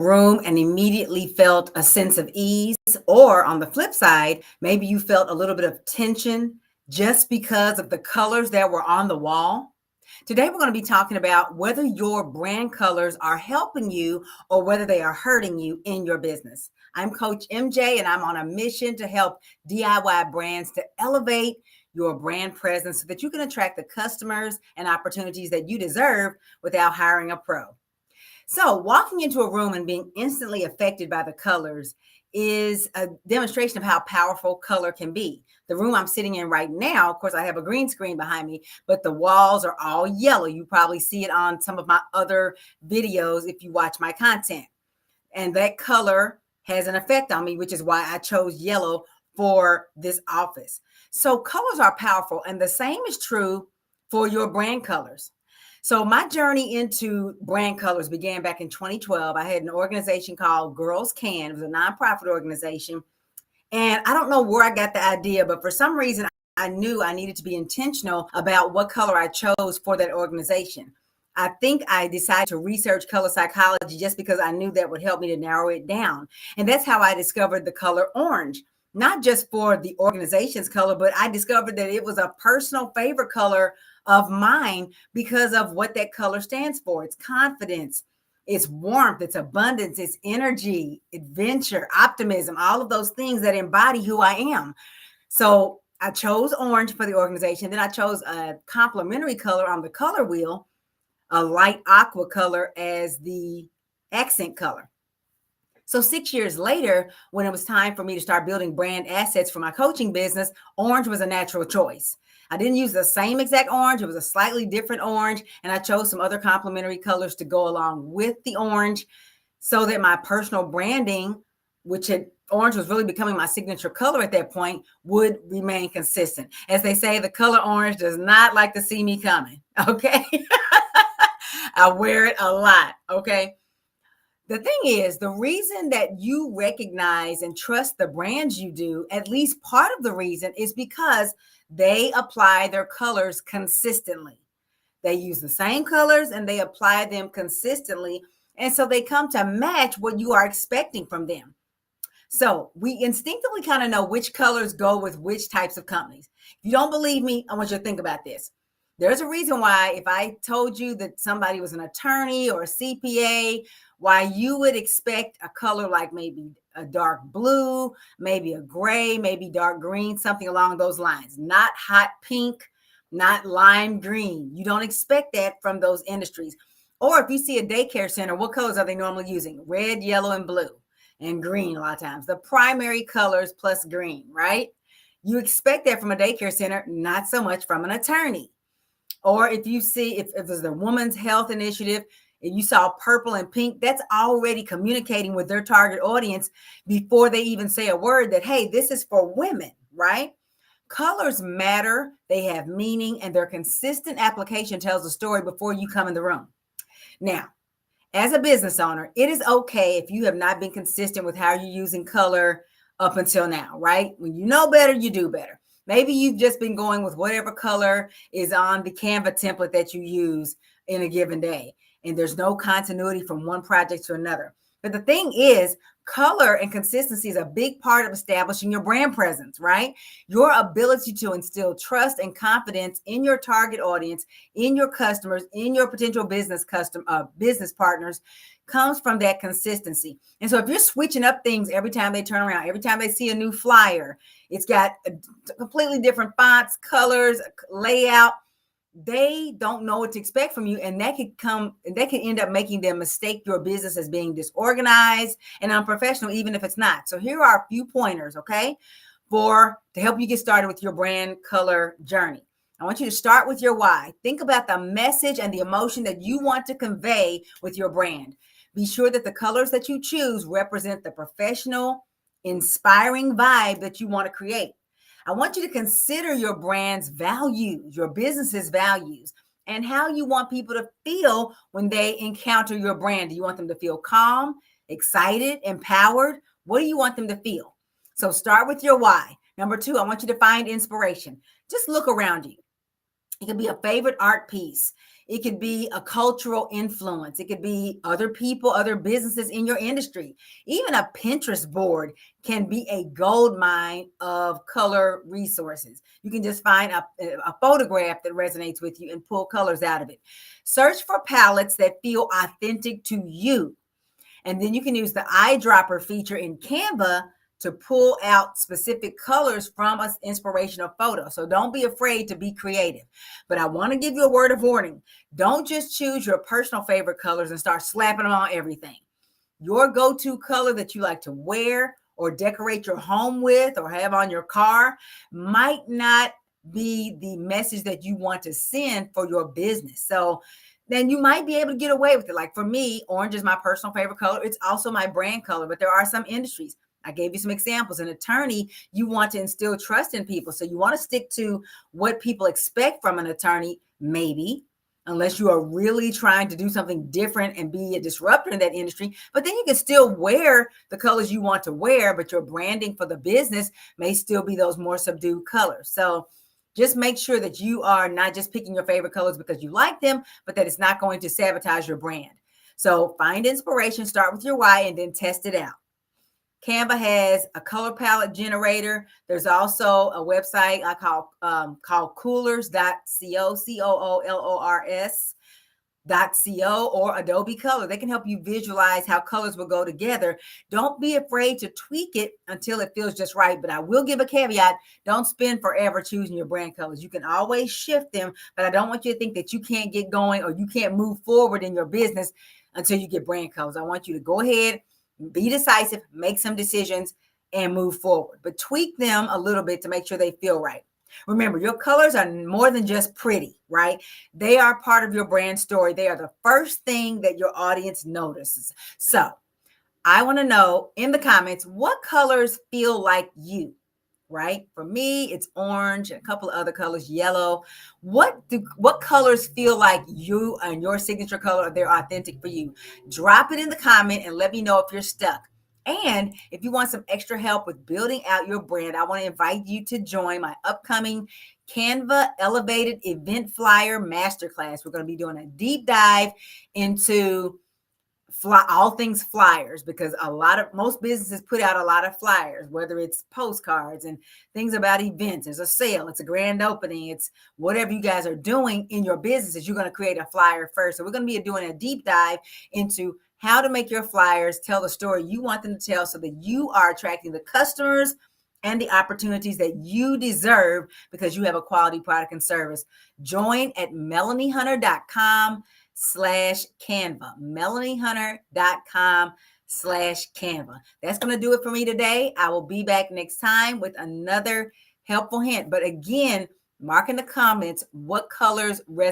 room and immediately felt a sense of ease, or on the flip side, maybe you felt a little bit of tension just because of the colors that were on the wall. Today, we're going to be talking about whether your brand colors are helping you or whether they are hurting you in your business. I'm Coach MJ, and I'm on a mission to help DIY brands to elevate your brand presence so that you can attract the customers and opportunities that you deserve without hiring a pro. So, walking into a room and being instantly affected by the colors is a demonstration of how powerful color can be. The room I'm sitting in right now, of course, I have a green screen behind me, but the walls are all yellow. You probably see it on some of my other videos if you watch my content. And that color has an effect on me, which is why I chose yellow for this office. So, colors are powerful, and the same is true for your brand colors. So my journey into brand colors began back in 2012. I had an organization called Girls Can. It was a nonprofit organization. And I don't know where I got the idea, but for some reason, I knew I needed to be intentional about what color I chose for that organization. I think I decided to research color psychology just because I knew that would help me to narrow it down. And that's how I discovered the color orange, not just for the organization's color, but I discovered that it was a personal favorite color of mine because of what that color stands for. It's confidence, it's warmth, it's abundance, it's energy, adventure, optimism, all of those things that embody who I am. So I chose orange for the organization. Then I chose a complementary color on the color wheel, a light aqua color as the accent color. So 6 years later, when it was time for me to start building brand assets for my coaching business, orange was a natural choice. I didn't use the same exact orange. It was a slightly different orange. And I chose some other complementary colors to go along with the orange so that my personal branding, orange was really becoming my signature color at that point, would remain consistent. As they say, the color orange does not like to see me coming. Okay. I wear it a lot. Okay. The thing is, the reason that you recognize and trust the brands you do, at least part of the reason, is because they apply their colors consistently. They use the same colors and they apply them consistently. And so they come to match what you are expecting from them. So we instinctively kind of know which colors go with which types of companies. If you don't believe me, I want you to think about this. There's a reason why if I told you that somebody was an attorney or a CPA, why you would expect a color like maybe a dark blue, maybe a gray, maybe dark green, something along those lines. Not hot pink, not lime green. You don't expect that from those industries. Or if you see a daycare center, what colors are they normally using? Red, yellow, and blue, and green a lot of times. The primary colors plus green, right? You expect that from a daycare center, not so much from an attorney. Or if you see, if there's a woman's health initiative, and you saw purple and pink, that's already communicating with their target audience before they even say a word that, hey, this is for women, right? Colors matter, they have meaning, and their consistent application tells a story before you come in the room. Now, as a business owner, it is okay if you have not been consistent with how you're using color up until now, right? When you know better, you do better. Maybe you've just been going with whatever color is on the Canva template that you use in a given day, and there's no continuity from one project to another. But the thing is, color and consistency is a big part of establishing your brand presence, right? Your ability to instill trust and confidence in your target audience, in your customers, in your potential business partners comes from that consistency. And so if you're switching up things every time they turn around, every time they see a new flyer, it's got completely different fonts, colors, layout, they don't know what to expect from you, and that could end up making them mistake your business as being disorganized and unprofessional, even if it's not. So here are a few pointers, okay, to help you get started with your brand color journey. I want you to start with your why. Think about the message and the emotion that you want to convey with your brand. Be sure that the colors that you choose represent the professional, inspiring vibe that you want to create. I want you to consider your brand's values, your business's values, and how you want people to feel when they encounter your brand. Do you want them to feel calm, excited, empowered? What do you want them to feel? So start with your why. Number 2, I want you to find inspiration. Just look around you. It could be a favorite art piece. It could be a cultural influence. It could be other people, other businesses in your industry. Even a Pinterest board can be a gold mine of color resources. You can just find a photograph that resonates with you and pull colors out of it. Search for palettes that feel authentic to you. And then you can use the eyedropper feature in Canva to pull out specific colors from an inspirational photo. So don't be afraid to be creative. But I want to give you a word of warning. Don't just choose your personal favorite colors and start slapping them on everything. Your go-to color that you like to wear or decorate your home with or have on your car might not be the message that you want to send for your business. So then you might be able to get away with it. Like for me, orange is my personal favorite color. It's also my brand color, but there are some industries. I gave you some examples. An attorney, you want to instill trust in people. So you want to stick to what people expect from an attorney, maybe, unless you are really trying to do something different and be a disruptor in that industry. But then you can still wear the colors you want to wear, but your branding for the business may still be those more subdued colors. So just make sure that you are not just picking your favorite colors because you like them, but that it's not going to sabotage your brand. So find inspiration, start with your why, and then test it out. Canva has a color palette generator. There's also a website I called coolors.co, coolors.co, or Adobe Color. They can help you visualize how colors will go together. Don't be afraid to tweak it until it feels just right. But I will give a caveat. Don't spend forever choosing your brand colors. You can always shift them, but I don't want you to think that you can't get going or you can't move forward in your business until you get brand colors. I want you to go ahead, be decisive, make some decisions, and move forward. But tweak them a little bit to make sure they feel right. Remember, your colors are more than just pretty, right? They are part of your brand story. They are the first thing that your audience notices. So I want to know in the comments, what colors feel like you, right? For me, it's orange and a couple of other colors, yellow. What colors feel like you and your signature color, they're authentic for you? Drop it in the comment and let me know if you're stuck. And if you want some extra help with building out your brand, I want to invite you to join my upcoming Canva Elevated Event Flyer Masterclass. We're going to be doing a deep dive into all things flyers, because most businesses put out a lot of flyers, whether it's postcards and things about events. There's a sale, it's a grand opening, it's whatever you guys are doing in your businesses. You're going to create a flyer first. So we're going to be doing a deep dive into how to make your flyers tell the story you want them to tell, so that you are attracting the customers and the opportunities that you deserve because you have a quality product and service. Join at melaniehunter.com/Canva, melaniehunter.com/Canva. That's going to do it for me today. I will be back next time with another helpful hint. But again, mark in the comments what colors resonate